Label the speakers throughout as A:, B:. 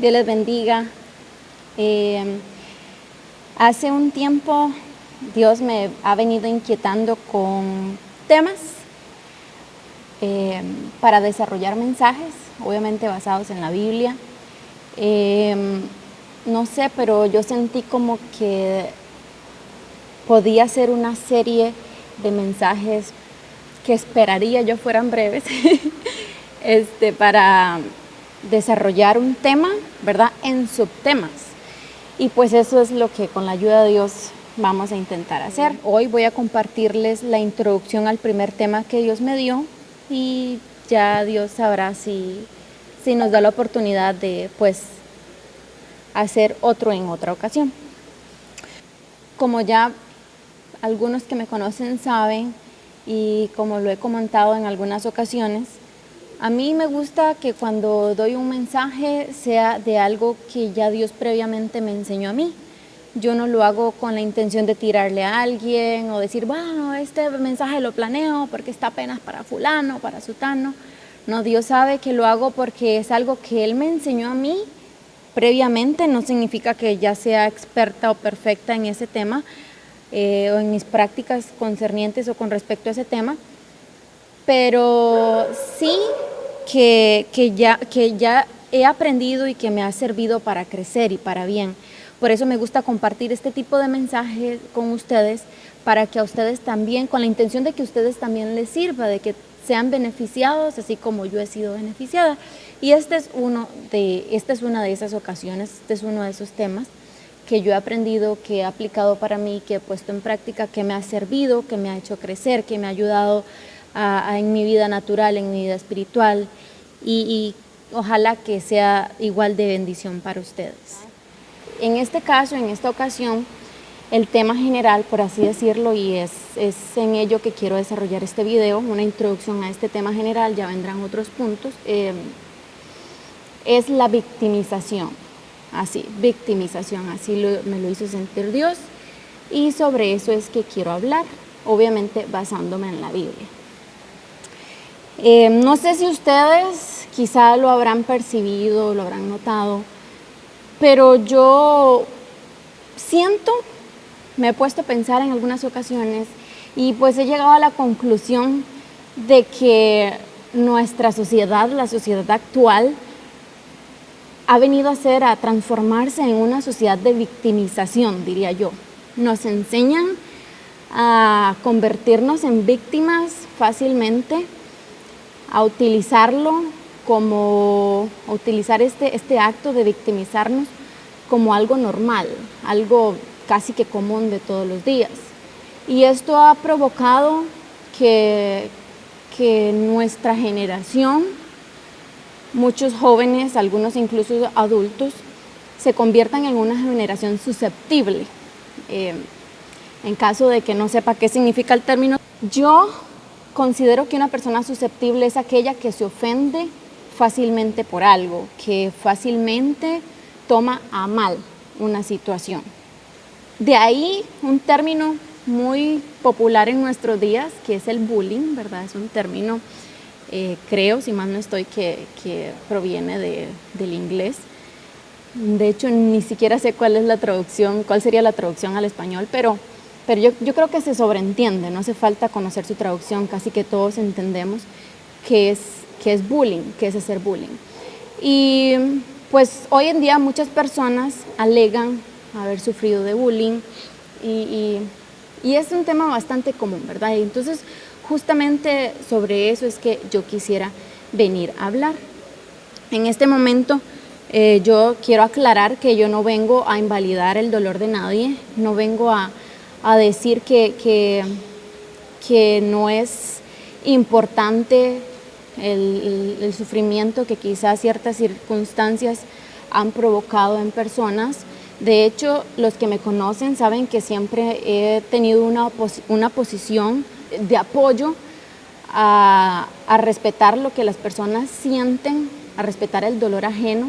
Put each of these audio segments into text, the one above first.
A: Dios les bendiga. Hace un tiempo Dios me ha venido inquietando con temas para desarrollar mensajes, obviamente basados en la Biblia. No sé, pero yo sentí como que podía ser una serie de mensajes que esperaría yo fueran breves para desarrollar un tema, ¿verdad?, en subtemas. Y pues eso es lo que con la ayuda de Dios vamos a intentar hacer. Hoy voy a compartirles la introducción al primer tema que Dios me dio y ya Dios sabrá si nos da la oportunidad de pues hacer otro en otra ocasión. Como ya algunos que me conocen saben y como lo he comentado en algunas ocasiones, a mí me gusta que cuando doy un mensaje sea de algo que ya Dios previamente me enseñó a mí. Yo no lo hago con la intención de tirarle a alguien o decir, bueno, este mensaje lo planeo porque está apenas para fulano, para sutano. No, Dios sabe que lo hago porque es algo que Él me enseñó a mí previamente. No significa que ya sea experta o perfecta en ese tema o en mis prácticas concernientes o con respecto a ese tema, pero sí que ya he aprendido y que me ha servido para crecer y para bien. Por eso me gusta compartir este tipo de mensajes con ustedes, para que a ustedes también, con la intención de que a ustedes también les sirva, de que sean beneficiados, así como yo he sido beneficiada. Y esta es una de esas ocasiones, este es uno de esos temas que yo he aprendido, que he aplicado para mí, que he puesto en práctica, que me ha servido, que me ha hecho crecer, que me ha ayudado en mi vida natural, en mi vida espiritual, y ojalá que sea igual de bendición para ustedes. En este caso, en esta ocasión, el tema general, por así decirlo, y es en ello que quiero desarrollar este video, una introducción a este tema general, ya vendrán otros puntos, es la victimización. Victimización, me lo hizo sentir Dios, y sobre eso es que quiero hablar, obviamente basándome en la Biblia. No sé si ustedes quizá lo habrán percibido, lo habrán notado, pero yo me he puesto a pensar en algunas ocasiones y pues he llegado a la conclusión de que nuestra sociedad, la sociedad actual, ha venido a transformarse en una sociedad de victimización, diría yo. Nos enseñan a convertirnos en víctimas fácilmente, a utilizar este acto de victimizarnos como algo normal, algo casi que común de todos los días. Y esto ha provocado que nuestra generación, muchos jóvenes, algunos incluso adultos, se conviertan en una generación susceptible. En caso de que no sepa qué significa el término, yo considero que una persona susceptible es aquella que se ofende fácilmente por algo, que fácilmente toma a mal una situación. De ahí un término muy popular en nuestros días, que es el bullying, ¿verdad? Es un término, creo, si mal no estoy, que proviene del inglés. De hecho, ni siquiera sé cuál sería la traducción al español, pero yo creo que se sobreentiende, no hace falta conocer su traducción, casi que todos entendemos qué es bullying, qué es hacer bullying. Y pues hoy en día muchas personas alegan haber sufrido de bullying y es un tema bastante común, ¿verdad? Y entonces justamente sobre eso es que yo quisiera venir a hablar. En este momento yo quiero aclarar que yo no vengo a invalidar el dolor de nadie, no vengo a decir que no es importante el sufrimiento que quizás ciertas circunstancias han provocado en personas. De hecho, los que me conocen saben que siempre he tenido una posición de apoyo a respetar lo que las personas sienten, a respetar el dolor ajeno.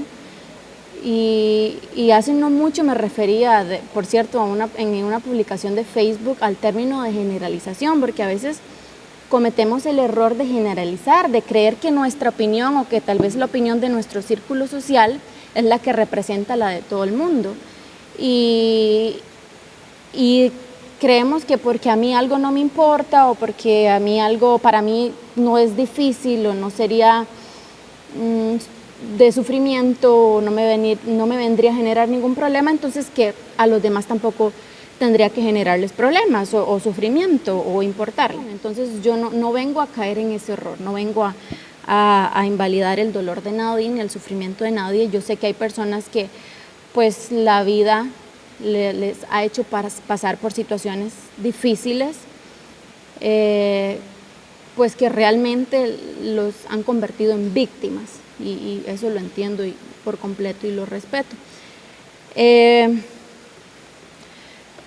A: Y hace no mucho me refería, por cierto, en una publicación de Facebook al término de generalización, porque a veces cometemos el error de generalizar, de creer que nuestra opinión o que tal vez la opinión de nuestro círculo social es la que representa la de todo el mundo. Y creemos que porque a mí algo no me importa o porque a mí algo para mí no es difícil o no sería de sufrimiento o no me vendría a generar ningún problema, entonces que a los demás tampoco tendría que generarles problemas o sufrimiento o importarle. Entonces yo no vengo a caer en ese error, no vengo a invalidar el dolor de nadie ni el sufrimiento de nadie. Yo sé que hay personas que pues la vida les ha hecho pasar por situaciones difíciles, pues que realmente los han convertido en víctimas y eso lo entiendo por completo y lo respeto.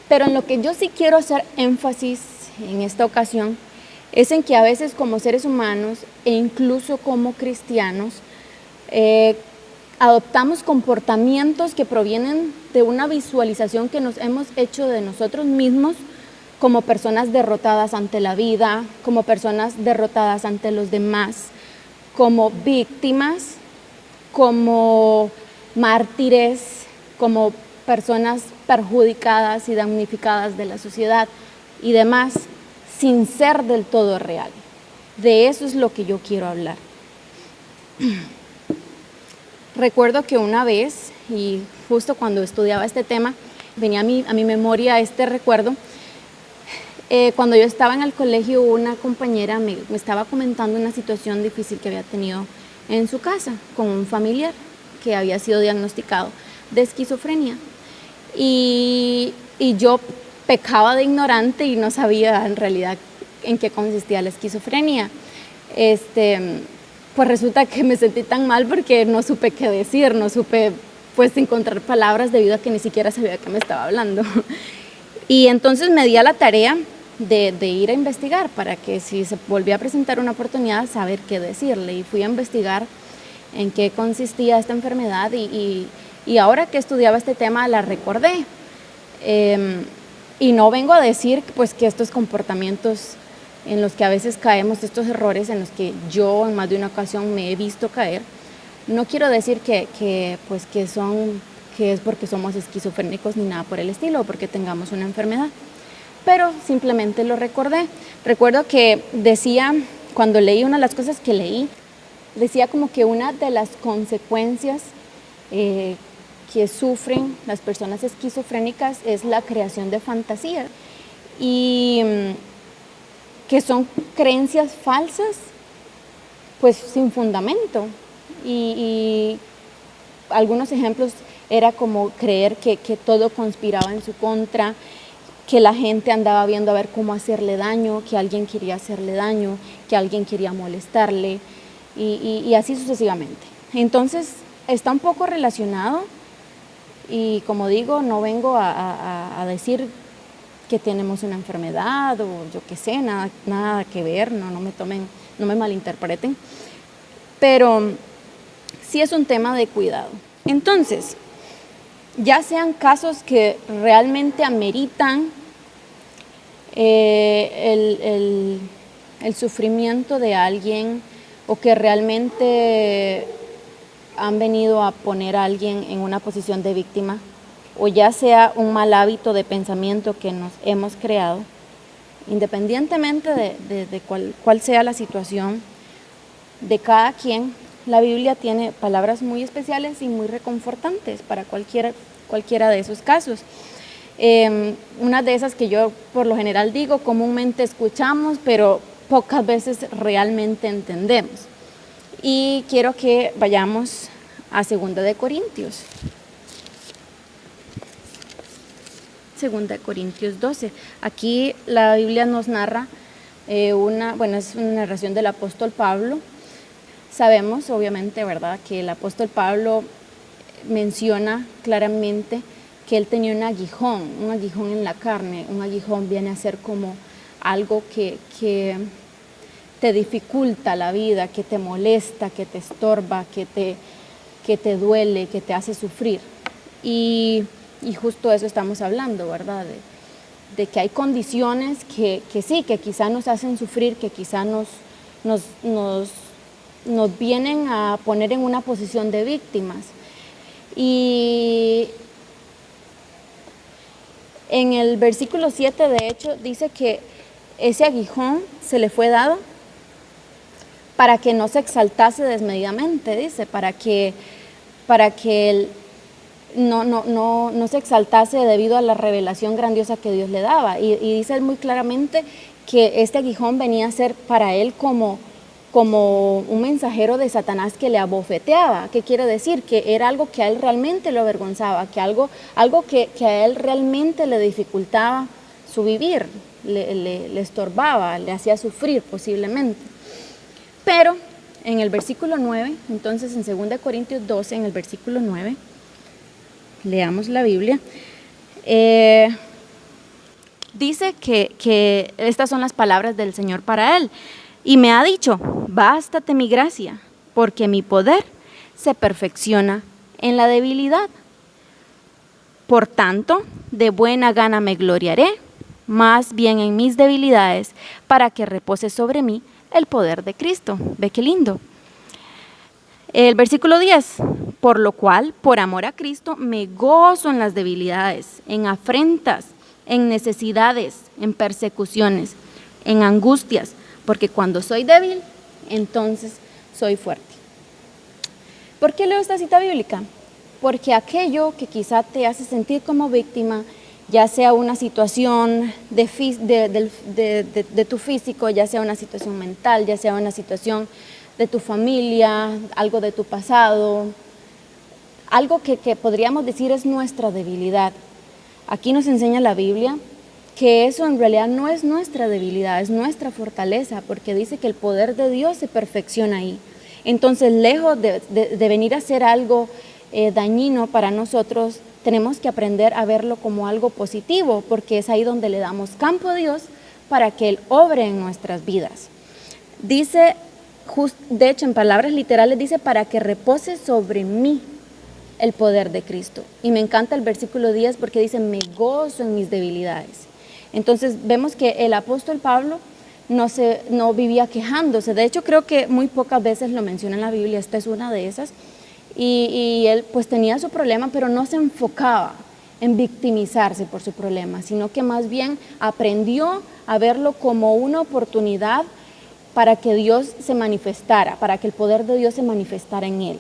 A: Pero en lo que yo sí quiero hacer énfasis en esta ocasión es en que a veces como seres humanos e incluso como cristianos adoptamos comportamientos que provienen de una visualización que nos hemos hecho de nosotros mismos como personas derrotadas ante la vida, como personas derrotadas ante los demás, como víctimas, como mártires, como personas perjudicadas y damnificadas de la sociedad y demás, sin ser del todo real. De eso es lo que yo quiero hablar. Recuerdo que una vez, y justo cuando estudiaba este tema, venía a mi memoria este recuerdo. Cuando yo estaba en el colegio, una compañera me estaba comentando una situación difícil que había tenido en su casa con un familiar que había sido diagnosticado de esquizofrenia. Y yo pecaba de ignorante y no sabía en realidad en qué consistía la esquizofrenia. Pues resulta que me sentí tan mal porque no supe qué decir, no supe pues encontrar palabras debido a que ni siquiera sabía de qué me estaba hablando. Y entonces me di a la tarea de ir a investigar para que si se volvía a presentar una oportunidad saber qué decirle, y fui a investigar en qué consistía esta enfermedad y ahora que estudiaba este tema la recordé. Y no vengo a decir pues que estos comportamientos en los que a veces caemos, estos errores en los que yo en más de una ocasión me he visto caer, no quiero decir que es porque somos esquizofrénicos ni nada por el estilo o porque tengamos una enfermedad, pero simplemente lo recordé. Recuerdo que decía, cuando leí una de las cosas que leí, decía como que una de las consecuencias que sufren las personas esquizofrénicas es la creación de fantasías y que son creencias falsas, pues sin fundamento. Y algunos ejemplos era como creer que todo conspiraba en su contra, que la gente andaba viendo a ver cómo hacerle daño, que alguien quería hacerle daño, que alguien quería molestarle y así sucesivamente. Entonces está un poco relacionado y como digo, no vengo a decir que tenemos una enfermedad o yo qué sé, nada que ver, no me malinterpreten, pero sí es un tema de cuidado. Entonces, ya sean casos que realmente ameritan el sufrimiento de alguien o que realmente han venido a poner a alguien en una posición de víctima, o ya sea un mal hábito de pensamiento que nos hemos creado, independientemente de cuál sea la situación de cada quien, la Biblia tiene palabras muy especiales y muy reconfortantes para cualquiera de esos casos. Una de esas que yo por lo general digo, comúnmente escuchamos, pero pocas veces realmente entendemos. Y quiero que vayamos a 2 de Corintios. 2 de Corintios 12. Aquí la Biblia nos narra es una narración del apóstol Pablo. Sabemos, obviamente, ¿verdad?, que el apóstol Pablo menciona claramente que él tenía un aguijón en la carne. Un aguijón viene a ser como algo que te dificulta la vida, que te molesta, que te estorba, que te duele, que te hace sufrir. Y justo de eso estamos hablando, ¿verdad? De que hay condiciones que sí, que quizá nos hacen sufrir, que quizá nos vienen a poner en una posición de víctimas. Y en el versículo 7, de hecho, dice que ese aguijón se le fue dado para que no se exaltase desmedidamente, dice, para que él no se exaltase debido a la revelación grandiosa que Dios le daba. Y dice muy claramente que este aguijón venía a ser para él como un mensajero de Satanás que le abofeteaba. ¿Qué quiere decir? Que era algo que a él realmente lo avergonzaba, que algo que a él realmente le dificultaba su vivir, le estorbaba, le hacía sufrir posiblemente. Pero en el versículo 9, entonces en 2 Corintios 12, en el versículo 9, leamos la Biblia, dice que estas son las palabras del Señor para él. Y me ha dicho, bástate mi gracia, porque mi poder se perfecciona en la debilidad. Por tanto, de buena gana me gloriaré, más bien en mis debilidades, para que repose sobre mí el poder de Cristo. Ve qué lindo. El versículo 10, por lo cual, por amor a Cristo, me gozo en las debilidades, en afrentas, en necesidades, en persecuciones, en angustias, porque cuando soy débil, entonces soy fuerte. ¿Por qué leo esta cita bíblica? Porque aquello que quizá te hace sentir como víctima, ya sea una situación de tu físico, ya sea una situación mental, ya sea una situación de tu familia, algo de tu pasado, algo que podríamos decir es nuestra debilidad. Aquí nos enseña la Biblia que eso en realidad no es nuestra debilidad, es nuestra fortaleza, porque dice que el poder de Dios se perfecciona ahí. Entonces, lejos de venir a ser algo dañino para nosotros, tenemos que aprender a verlo como algo positivo, porque es ahí donde le damos campo a Dios para que Él obre en nuestras vidas. Dice, de hecho en palabras literales dice, para que repose sobre mí el poder de Cristo. Y me encanta el versículo 10 porque dice, me gozo en mis debilidades. Entonces vemos que el apóstol Pablo no vivía quejándose. De hecho, creo que muy pocas veces lo menciona en la Biblia, esta es una de esas. Y él pues tenía su problema, pero no se enfocaba en victimizarse por su problema, sino que más bien aprendió a verlo como una oportunidad para que Dios se manifestara, para que el poder de Dios se manifestara en él.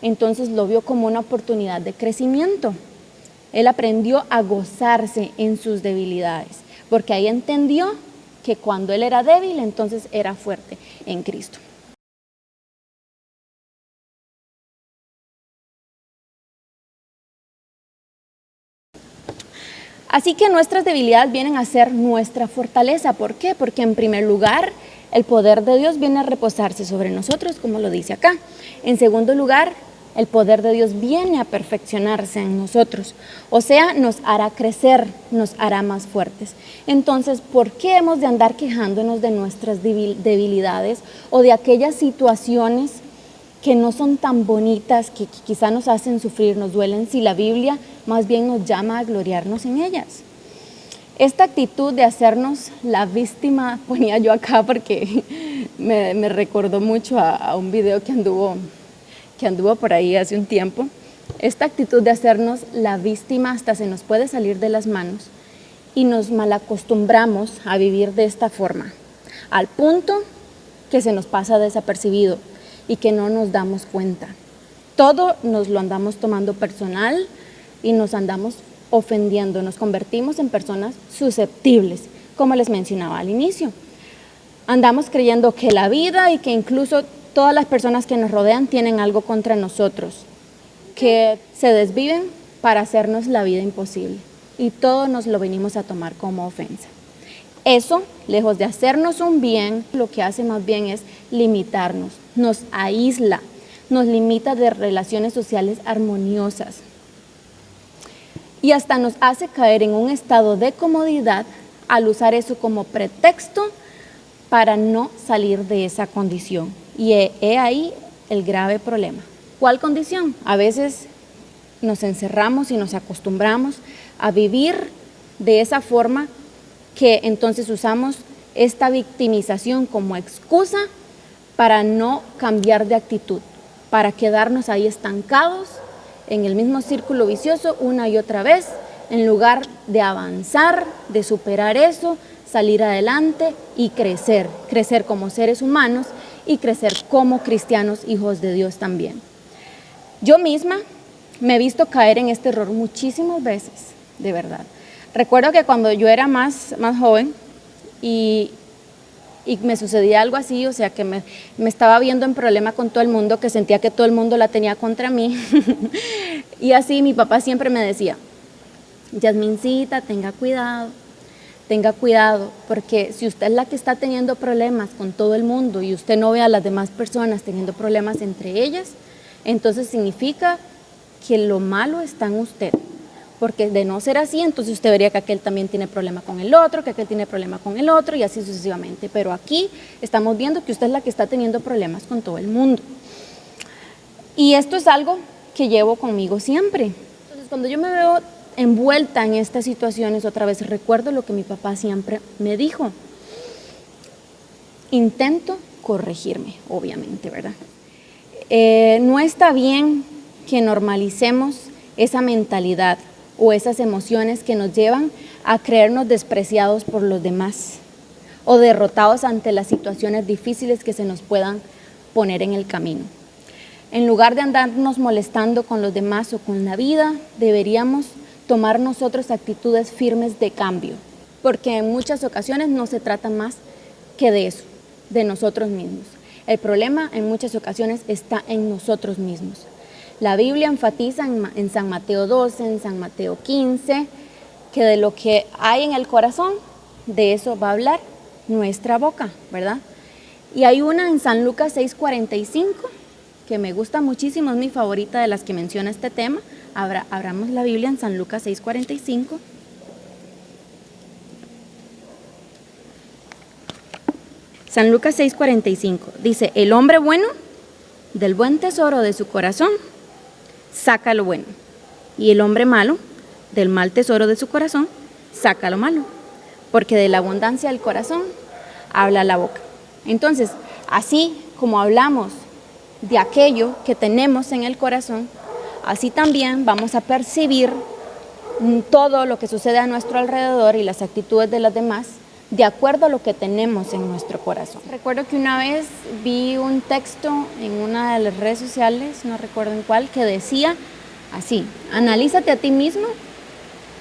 A: Entonces lo vio como una oportunidad de crecimiento. Él aprendió a gozarse en sus debilidades, porque ahí entendió que cuando él era débil, entonces era fuerte en Cristo. Así que nuestras debilidades vienen a ser nuestra fortaleza. ¿Por qué? Porque en primer lugar, el poder de Dios viene a reposarse sobre nosotros, como lo dice acá. En segundo lugar, el poder de Dios viene a perfeccionarse en nosotros, o sea, nos hará crecer, nos hará más fuertes. Entonces, ¿por qué hemos de andar quejándonos de nuestras debilidades o de aquellas situaciones que no son tan bonitas, que quizá nos hacen sufrir, nos duelen, si la Biblia más bien nos llama a gloriarnos en ellas? Esta actitud de hacernos la víctima, ponía yo acá porque me recordó mucho a un video que anduvo por ahí hace un tiempo. Esta actitud de hacernos la víctima hasta se nos puede salir de las manos y nos malacostumbramos a vivir de esta forma, al punto que se nos pasa desapercibido y que no nos damos cuenta. Todo nos lo andamos tomando personal y nos andamos ofendiendo, nos convertimos en personas susceptibles, como les mencionaba al inicio. Andamos creyendo que la vida y que incluso todas las personas que nos rodean tienen algo contra nosotros, que se desviven para hacernos la vida imposible, y todo nos lo venimos a tomar como ofensa. Eso, lejos de hacernos un bien, lo que hace más bien es limitarnos, nos aísla, nos limita de relaciones sociales armoniosas y hasta nos hace caer en un estado de comodidad al usar eso como pretexto para no salir de esa condición. Y he ahí el grave problema. ¿Cuál condición? A veces nos encerramos y nos acostumbramos a vivir de esa forma, que entonces usamos esta victimización como excusa para no cambiar de actitud, para quedarnos ahí estancados en el mismo círculo vicioso una y otra vez, en lugar de avanzar, de superar eso, salir adelante y crecer como seres humanos y crecer como cristianos, hijos de Dios también. Yo misma me he visto caer en este error muchísimas veces, de verdad. Recuerdo que cuando yo era más joven y me sucedía algo así, o sea, que me estaba viendo en problema con todo el mundo, que sentía que todo el mundo la tenía contra mí. Y así mi papá siempre me decía, Yasmincita, tenga cuidado, porque si usted es la que está teniendo problemas con todo el mundo y usted no ve a las demás personas teniendo problemas entre ellas, entonces significa que lo malo está en usted. Porque de no ser así, entonces usted vería que aquel también tiene problema con el otro, que aquel tiene problema con el otro y así sucesivamente. Pero aquí estamos viendo que usted es la que está teniendo problemas con todo el mundo. Y esto es algo que llevo conmigo siempre. Entonces, cuando yo me veo envuelta en estas situaciones, otra vez recuerdo lo que mi papá siempre me dijo. Intento corregirme, obviamente, ¿verdad? No está bien que normalicemos esa mentalidad o esas emociones que nos llevan a creernos despreciados por los demás o derrotados ante las situaciones difíciles que se nos puedan poner en el camino. En lugar de andarnos molestando con los demás o con la vida, deberíamos tomar nosotros actitudes firmes de cambio, porque en muchas ocasiones no se trata más que de eso, de nosotros mismos. El problema en muchas ocasiones está en nosotros mismos. La Biblia enfatiza en San Mateo 12, en San Mateo 15, que de lo que hay en el corazón, de eso va a hablar nuestra boca, ¿verdad? Y hay una en San Lucas 6:45, que me gusta muchísimo, es mi favorita de las que menciona este tema. Abramos la Biblia en San Lucas 6:45. San Lucas 6:45 dice, el hombre bueno, del buen tesoro de su corazón, saca lo bueno. Y el hombre malo, del mal tesoro de su corazón, saca lo malo. Porque de la abundancia del corazón, habla la boca. Entonces, así como hablamos de aquello que tenemos en el corazón, así también vamos a percibir todo lo que sucede a nuestro alrededor y las actitudes de los demás de acuerdo a lo que tenemos en nuestro corazón. Recuerdo que una vez vi un texto en una de las redes sociales, no recuerdo en cuál, que decía así, analízate a ti mismo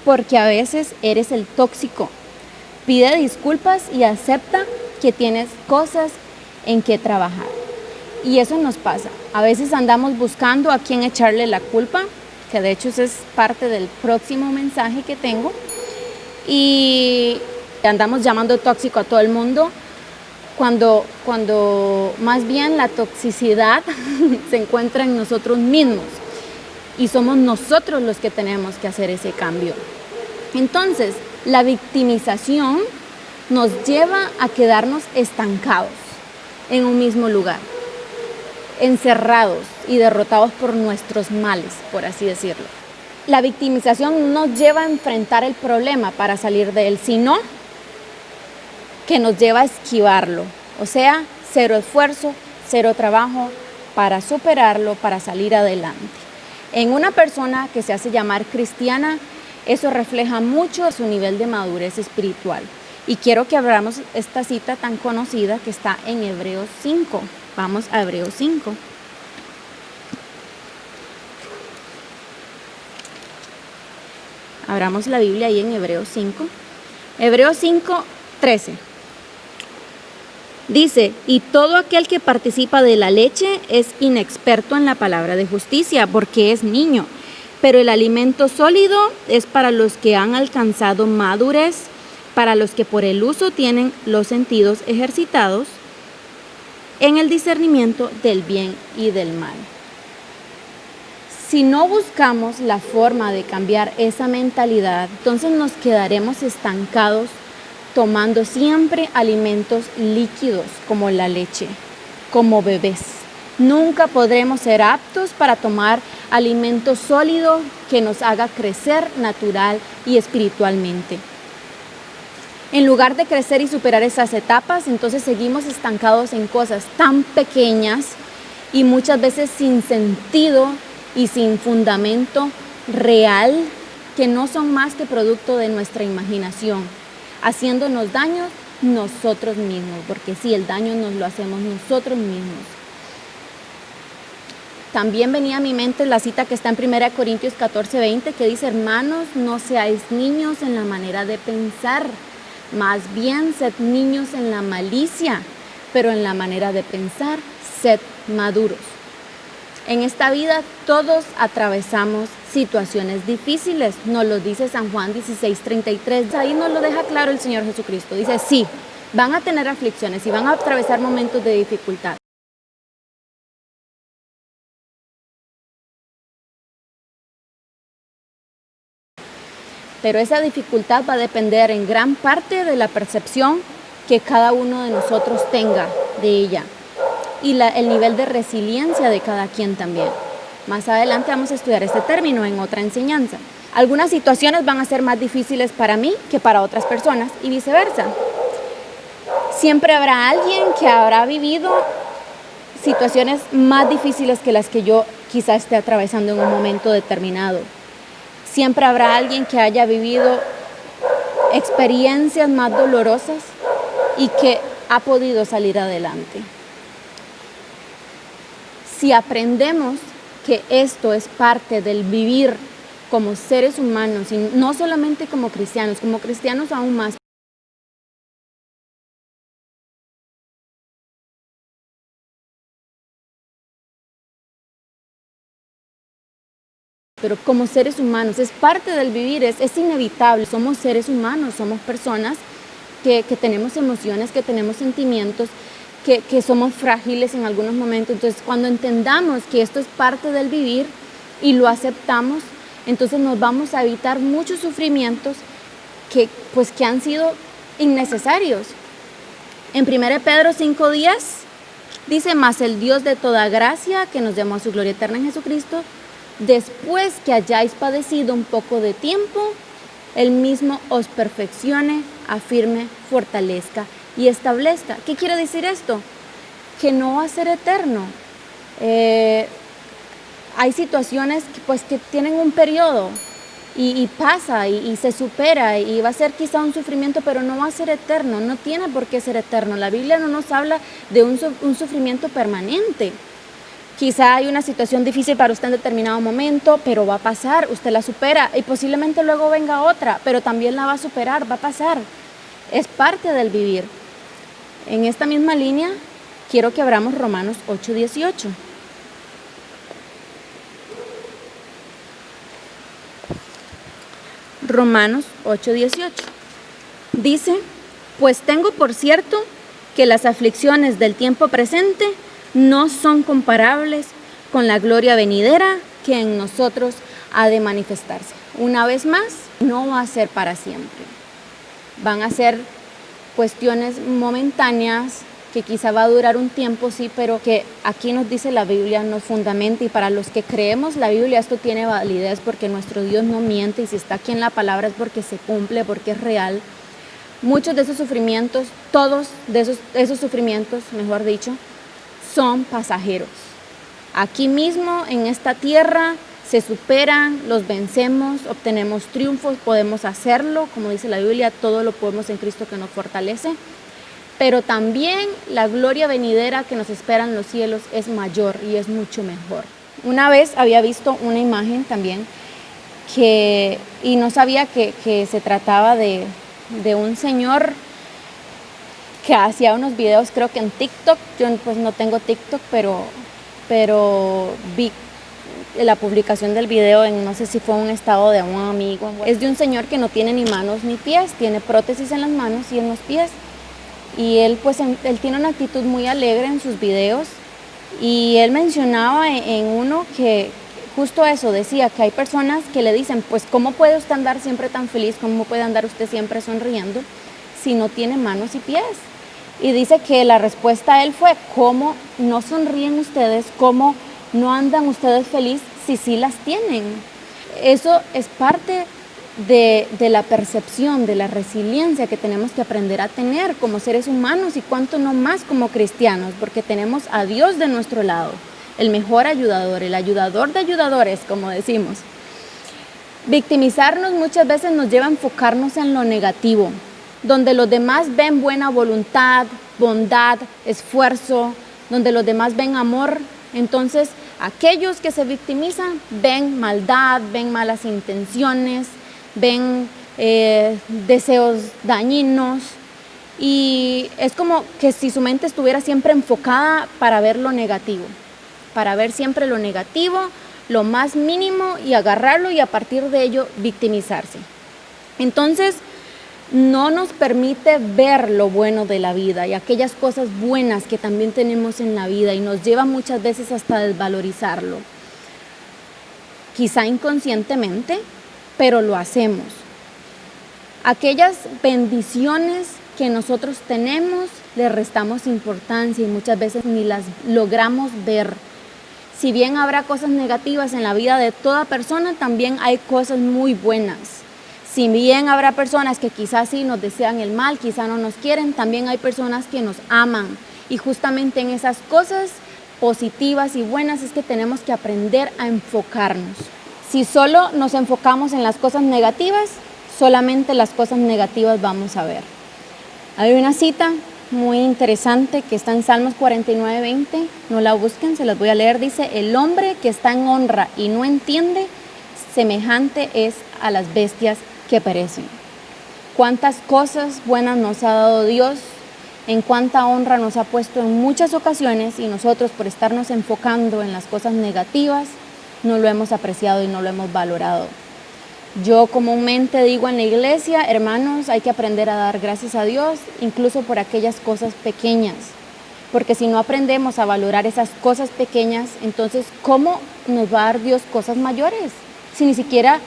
A: porque a veces eres el tóxico. Pide disculpas y acepta que tienes cosas en que trabajar. Y eso nos pasa. A veces andamos buscando a quién echarle la culpa, que de hecho eso es parte del próximo mensaje que tengo. Y andamos llamando tóxico a todo el mundo cuando más bien la toxicidad se encuentra en nosotros mismos y somos nosotros los que tenemos que hacer ese cambio. Entonces, la victimización nos lleva a quedarnos estancados en un mismo lugar, encerrados y derrotados por nuestros males, por así decirlo. La victimización nos lleva a enfrentar el problema para salir de él, sino que nos lleva a esquivarlo, o sea, cero esfuerzo, cero trabajo para superarlo, para salir adelante. En una persona que se hace llamar cristiana, eso refleja mucho su nivel de madurez espiritual. Y quiero que abramos esta cita tan conocida que está en Hebreos 5. Vamos a Hebreos 5. Abramos la Biblia ahí en Hebreos 5. Hebreos 5:13. Dice, y todo aquel que participa de la leche es inexperto en la palabra de justicia, porque es niño. Pero el alimento sólido es para los que han alcanzado madurez, para los que por el uso tienen los sentidos ejercitados en el discernimiento del bien y del mal. Si no buscamos la forma de cambiar esa mentalidad, entonces nos quedaremos estancados tomando siempre alimentos líquidos como la leche, como bebés. Nunca podremos ser aptos para tomar alimento sólido que nos haga crecer natural y espiritualmente. En lugar de crecer y superar esas etapas, entonces seguimos estancados en cosas tan pequeñas y muchas veces sin sentido y sin fundamento real, que no son más que producto de nuestra imaginación, haciéndonos daño nosotros mismos, porque sí, el daño nos lo hacemos nosotros mismos. También venía a mi mente la cita que está en 1 Corintios 14:20, que dice: hermanos, no seáis niños en la manera de pensar, más bien sed niños en la malicia, pero en la manera de pensar, sed maduros. En esta vida todos atravesamos situaciones difíciles, nos lo dice San Juan 16:33. Ahí nos lo deja claro el Señor Jesucristo. Dice, sí, van a tener aflicciones y van a atravesar momentos de dificultad. Pero esa dificultad va a depender en gran parte de la percepción que cada uno de nosotros tenga de ella y el nivel de resiliencia de cada quien también. Más adelante vamos a estudiar este término en otra enseñanza. Algunas situaciones van a ser más difíciles para mí que para otras personas y viceversa. Siempre habrá alguien que habrá vivido situaciones más difíciles que las que yo quizá esté atravesando en un momento determinado. Siempre habrá alguien que haya vivido experiencias más dolorosas y que ha podido salir adelante. Si aprendemos que esto es parte del vivir como seres humanos y no solamente como cristianos aún más, pero como seres humanos, es parte del vivir, es inevitable. Somos seres humanos, somos personas que tenemos emociones, que tenemos sentimientos, que somos frágiles en algunos momentos. Entonces, cuando entendamos que esto es parte del vivir y lo aceptamos, entonces nos vamos a evitar muchos sufrimientos que han sido innecesarios. En 1 Pedro 5:10 dice, mas el Dios de toda gracia, que nos llamó a su gloria eterna en Jesucristo, después que hayáis padecido un poco de tiempo, Él mismo os perfeccione, afirme, fortalezca y establezca. ¿Qué quiere decir esto? Que no va a ser eterno. Hay situaciones que tienen un periodo y pasa y se supera y va a ser quizá un sufrimiento, pero no va a ser eterno, no tiene por qué ser eterno. La Biblia no nos habla de un sufrimiento permanente. Quizá hay una situación difícil para usted en determinado momento, pero va a pasar, usted la supera y posiblemente luego venga otra, pero también la va a superar, va a pasar. Es parte del vivir. En esta misma línea, quiero que abramos Romanos 8:18. Romanos 8:18. Dice, pues tengo por cierto que las aflicciones del tiempo presente no son comparables con la gloria venidera que en nosotros ha de manifestarse. Una vez más, no va a ser para siempre. Van a ser cuestiones momentáneas que quizá va a durar un tiempo, sí, pero que aquí nos dice la Biblia, nos fundamenta, y para los que creemos la Biblia esto tiene validez porque nuestro Dios no miente y si está aquí en la palabra es porque se cumple, porque es real. Muchos de esos sufrimientos, todos de esos sufrimientos, mejor dicho, son pasajeros. Aquí mismo, en esta tierra, se superan, los vencemos, obtenemos triunfos, podemos hacerlo, como dice la Biblia, todo lo podemos en Cristo que nos fortalece, pero también la gloria venidera que nos espera en los cielos es mayor y es mucho mejor. Una vez había visto una imagen también y no sabía que se trataba de un señor que hacía unos videos, creo que en TikTok. Yo pues no tengo TikTok, pero vi la publicación del video no sé si fue un estado de un amigo. Es de un señor que no tiene ni manos ni pies, tiene prótesis en las manos y en los pies. Y él tiene una actitud muy alegre en sus videos. Y él mencionaba en uno que justo eso, decía que hay personas que le dicen, pues ¿cómo puede usted andar siempre tan feliz? ¿Cómo puede andar usted siempre sonriendo si no tiene manos y pies? Y dice que la respuesta a él fue, ¿cómo no sonríen ustedes? ¿Cómo no andan ustedes feliz si sí las tienen? Eso es parte de la percepción, de la resiliencia que tenemos que aprender a tener como seres humanos y cuánto no más como cristianos, porque tenemos a Dios de nuestro lado. el mejor ayudador, el ayudador de ayudadores, como decimos. Victimizarnos muchas veces nos lleva a enfocarnos en lo negativo, donde los demás ven buena voluntad, bondad, esfuerzo, donde los demás ven amor. Entonces, aquellos que se victimizan ven maldad, ven malas intenciones, ven deseos dañinos, y es como que si su mente estuviera siempre enfocada para ver lo negativo, para ver siempre lo negativo, lo más mínimo, y agarrarlo y a partir de ello victimizarse. Entonces, no nos permite ver lo bueno de la vida y aquellas cosas buenas que también tenemos en la vida, y nos lleva muchas veces hasta desvalorizarlo. Quizá inconscientemente, pero lo hacemos. Aquellas bendiciones que nosotros tenemos, le restamos importancia y muchas veces ni las logramos ver. Si bien habrá cosas negativas en la vida de toda persona, también hay cosas muy buenas. Si bien habrá personas que quizás sí nos desean el mal, quizás no nos quieren, también hay personas que nos aman. Y justamente en esas cosas positivas y buenas es que tenemos que aprender a enfocarnos. Si solo nos enfocamos en las cosas negativas, solamente las cosas negativas vamos a ver. Hay una cita muy interesante que está en Salmos 49:20, no la busquen, se las voy a leer. Dice: el hombre que está en honra y no entiende, semejante es a las bestias que perecen. Cuántas cosas buenas nos ha dado Dios, en cuánta honra nos ha puesto en muchas ocasiones, y nosotros, por estarnos enfocando en las cosas negativas, no lo hemos apreciado y no lo hemos valorado. Yo comúnmente digo en la iglesia: hermanos, hay que aprender a dar gracias a Dios, incluso por aquellas cosas pequeñas, porque si no aprendemos a valorar esas cosas pequeñas, entonces ¿cómo nos va a dar Dios cosas mayores? Si ni siquiera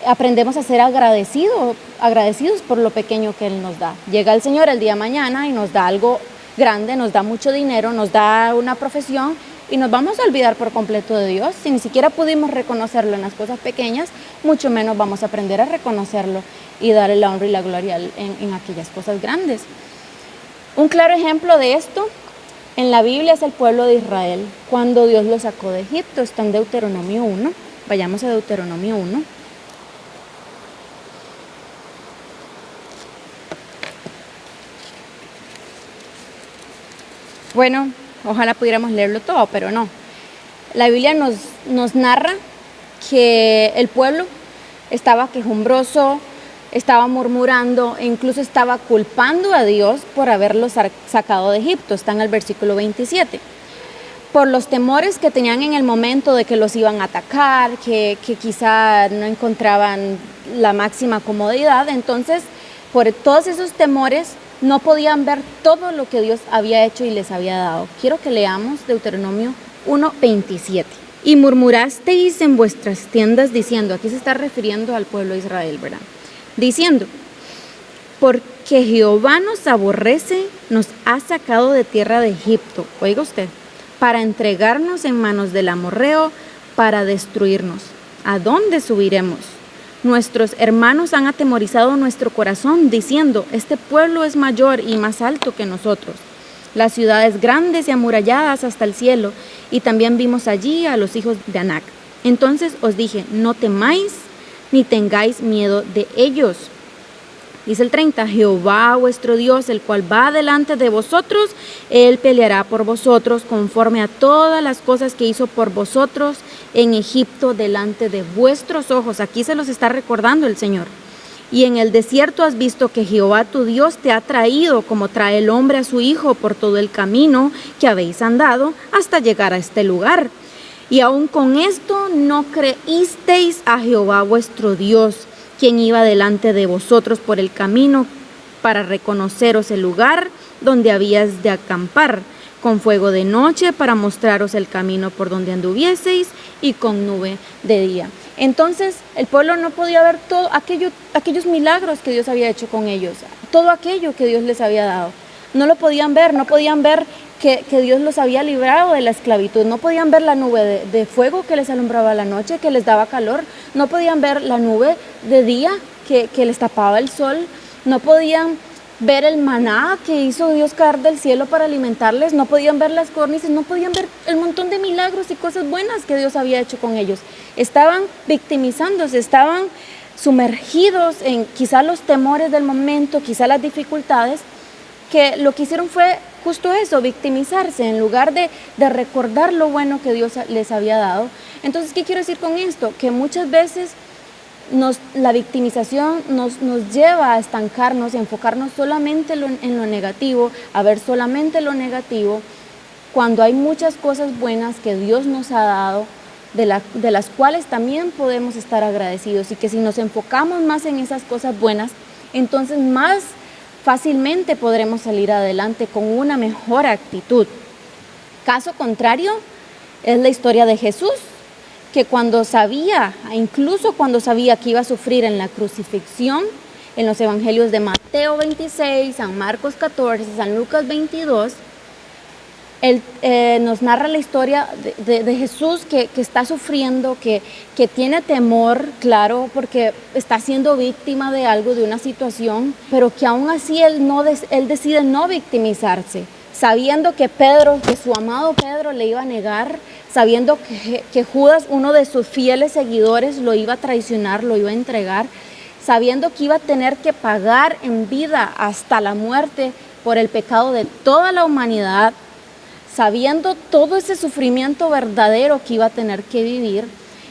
A: aprendemos a ser agradecidos por lo pequeño que Él nos da. Llega el Señor el día de mañana y nos da algo grande, nos da mucho dinero, nos da una profesión, y nos vamos a olvidar por completo de Dios. Si ni siquiera pudimos reconocerlo en las cosas pequeñas, mucho menos vamos a aprender a reconocerlo y darle la honra y la gloria en aquellas cosas grandes. Un claro ejemplo de esto en la Biblia es el pueblo de Israel, cuando Dios lo sacó de Egipto. Está en Deuteronomio 1. Vayamos a Deuteronomio 1. Bueno, ojalá pudiéramos leerlo todo, pero no. La Biblia nos narra que el pueblo estaba quejumbroso, estaba murmurando e incluso estaba culpando a Dios por haberlos sacado de Egipto. Está en el versículo 27. Por los temores que tenían en el momento de que los iban a atacar, que quizá no encontraban la máxima comodidad. Entonces, por todos esos temores, no podían ver todo lo que Dios había hecho y les había dado. Quiero que leamos Deuteronomio 1:27. Y murmurasteis en vuestras tiendas diciendo, aquí se está refiriendo al pueblo de Israel, ¿verdad? Diciendo: porque Jehová nos aborrece, nos ha sacado de tierra de Egipto, oiga usted, para entregarnos en manos del amorreo, para destruirnos. ¿A dónde subiremos? Nuestros hermanos han atemorizado nuestro corazón, diciendo: este pueblo es mayor y más alto que nosotros. Las ciudades grandes y amuralladas hasta el cielo, y también vimos allí a los hijos de Anac. Entonces os dije: no temáis, ni tengáis miedo de ellos. Dice el 30, Jehová vuestro Dios, el cual va delante de vosotros, Él peleará por vosotros conforme a todas las cosas que hizo por vosotros en Egipto delante de vuestros ojos. Aquí se los está recordando el Señor. Y en el desierto has visto que Jehová tu Dios te ha traído como trae el hombre a su hijo por todo el camino que habéis andado hasta llegar a este lugar. Y aun con esto no creísteis a Jehová vuestro Dios, quien iba delante de vosotros por el camino para reconoceros el lugar donde habías de acampar, con fuego de noche para mostraros el camino por donde anduvieseis y con nube de día. Entonces el pueblo no podía ver todo aquellos milagros que Dios había hecho con ellos, todo aquello que Dios les había dado. No lo podían ver, no podían ver que Dios los había librado de la esclavitud, no podían ver la nube de fuego que les alumbraba la noche, que les daba calor, no podían ver la nube de día que les tapaba el sol, no podían ver el maná que hizo Dios caer del cielo para alimentarles, no podían ver las córnices, no podían ver el montón de milagros y cosas buenas que Dios había hecho con ellos. Estaban victimizándose, estaban sumergidos en quizá los temores del momento, quizá las dificultades, que lo que hicieron fue justo eso, victimizarse en lugar de recordar lo bueno que Dios les había dado. Entonces, ¿qué quiero decir con esto? Que muchas veces la victimización nos lleva a estancarnos y enfocarnos solamente en lo negativo, a ver solamente lo negativo, cuando hay muchas cosas buenas que Dios nos ha dado, de las cuales también podemos estar agradecidos, y que si nos enfocamos más en esas cosas buenas, entonces más fácilmente podremos salir adelante con una mejor actitud. Caso contrario es la historia de Jesús, que incluso cuando sabía que iba a sufrir en la crucifixión, en los evangelios de Mateo 26, San Marcos 14, San Lucas 22, él nos narra la historia de Jesús que está sufriendo, que tiene temor, claro, porque está siendo víctima de algo, de una situación, pero que aún así él decide no victimizarse, sabiendo que su amado Pedro le iba a negar, sabiendo que Judas, uno de sus fieles seguidores, lo iba a traicionar, lo iba a entregar, sabiendo que iba a tener que pagar en vida hasta la muerte por el pecado de toda la humanidad, sabiendo todo ese sufrimiento verdadero que iba a tener que vivir.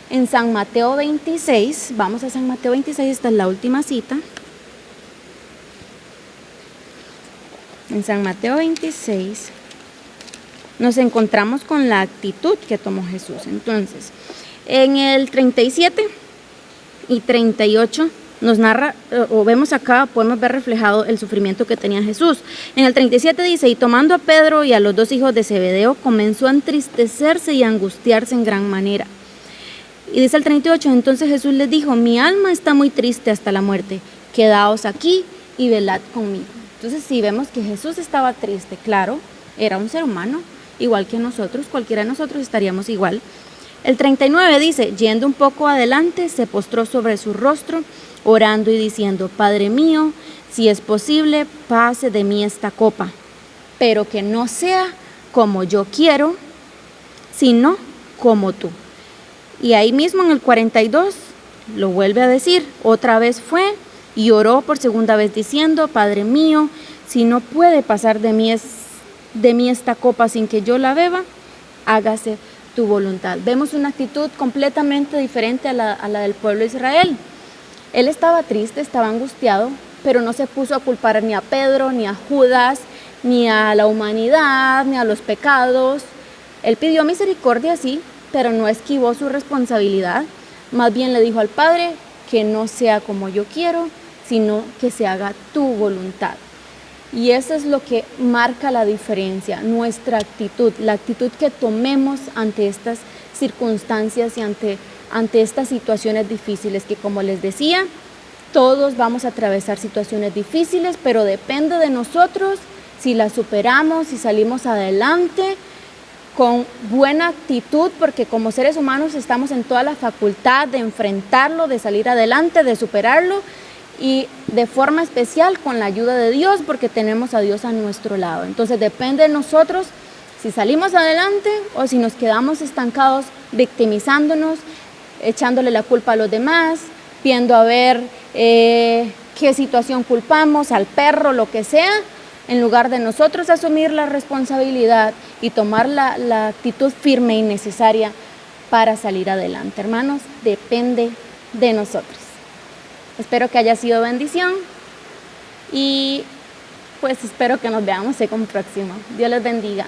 A: En San Mateo 26, vamos a San Mateo 26, esta es la última cita. En San Mateo 26 nos encontramos con la actitud que tomó Jesús. Entonces, en el 37 y 38 nos narra, o vemos acá, podemos ver reflejado el sufrimiento que tenía Jesús. En el 37 dice, y tomando a Pedro y a los 2 hijos de Zebedeo, comenzó a entristecerse y a angustiarse en gran manera. Y dice el 38, entonces Jesús les dijo, mi alma está muy triste hasta la muerte, quedaos aquí y velad conmigo. Entonces sí, vemos que Jesús estaba triste, claro, era un ser humano, igual que nosotros, cualquiera de nosotros estaríamos igual. El 39 dice, yendo un poco adelante, se postró sobre su rostro, orando y diciendo, Padre mío, si es posible, pase de mí esta copa, pero que no sea como yo quiero, sino como tú. Y ahí mismo en el 42 lo vuelve a decir, otra vez fue y oró por segunda vez diciendo, Padre mío, si no puede pasar de mí esta copa sin que yo la beba, hágase tu voluntad. Vemos una actitud completamente diferente a la del pueblo de Israel. Él estaba triste, estaba angustiado, pero no se puso a culpar ni a Pedro, ni a Judas, ni a la humanidad, ni a los pecados. Él pidió misericordia, sí, pero no esquivó su responsabilidad. Más bien le dijo al Padre que no sea como yo quiero, sino que se haga tu voluntad. Y eso es lo que marca la diferencia, nuestra actitud, la actitud que tomemos ante estas circunstancias y ante estas situaciones difíciles, que como les decía, todos vamos a atravesar situaciones difíciles, pero depende de nosotros si las superamos, si salimos adelante con buena actitud, porque como seres humanos estamos en toda la facultad de enfrentarlo, de salir adelante, de superarlo, y de forma especial con la ayuda de Dios, porque tenemos a Dios a nuestro lado. Entonces depende de nosotros si salimos adelante o si nos quedamos estancados victimizándonos, echándole la culpa a los demás, viendo a ver qué situación culpamos, al perro, lo que sea, en lugar de nosotros asumir la responsabilidad y tomar la actitud firme y necesaria para salir adelante. Hermanos, depende de nosotros. Espero que haya sido bendición y pues espero que nos veamos en un próximo. Dios les bendiga.